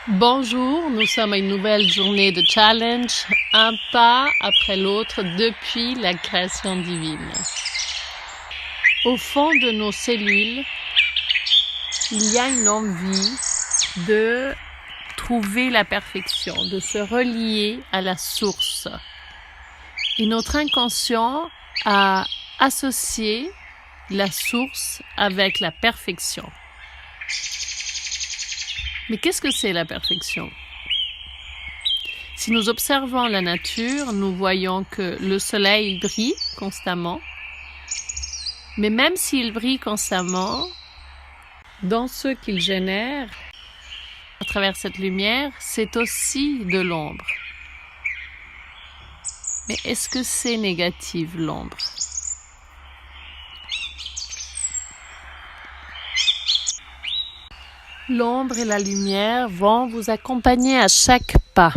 Bonjour, nous sommes à une nouvelle journée de challenge, un pas après l'autre depuis la création divine. Au fond de nos cellules, il y a une envie de trouver la perfection, de se relier à la source. Et notre inconscient a associé la source avec la perfection. Mais qu'est-ce que c'est la perfection? Si nous observons la nature, nous voyons que le soleil brille constamment. Mais même s'il brille constamment, dans ce qu'il génère, à travers cette lumière, c'est aussi de l'ombre. Mais est-ce que c'est négatif, l'ombre? L'ombre et la lumière vont vous accompagner à chaque pas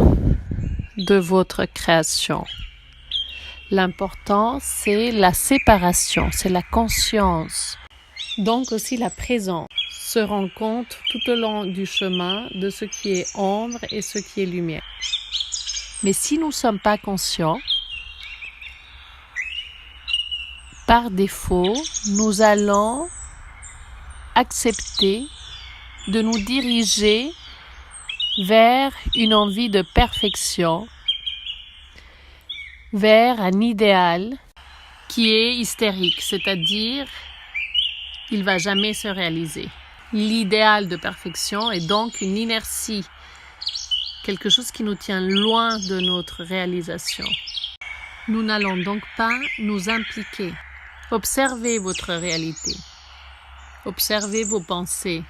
de votre création. L'important, c'est la séparation, c'est la conscience. Donc aussi la présence, se rendre compte tout au long du chemin de ce qui est ombre et ce qui est lumière. Mais si nous ne sommes pas conscients, par défaut, nous allons accepter de nous diriger vers une envie de perfection, vers un idéal qui est hystérique, c'est-à-dire il ne va jamais se réaliser. L'idéal de perfection est donc une inertie, quelque chose qui nous tient loin de notre réalisation. Nous n'allons donc pas nous impliquer. Observez votre réalité. Observez vos pensées.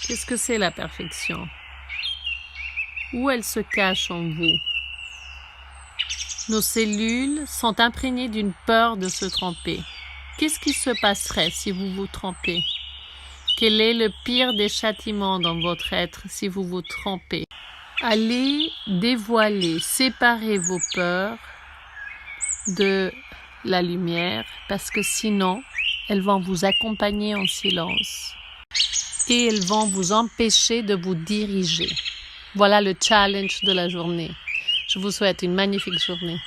Qu'est-ce que c'est la perfection? Où elle se cache en vous? Nos cellules sont imprégnées d'une peur de se tromper. Qu'est-ce qui se passerait si vous vous trompez? Quel est le pire des châtiments dans votre être si vous vous trompez? Allez dévoiler, séparer vos peurs de la lumière parce que sinon, elles vont vous accompagner en silence. Et elles vont vous empêcher de vous diriger. Voilà le challenge de la journée. Je vous souhaite une magnifique journée.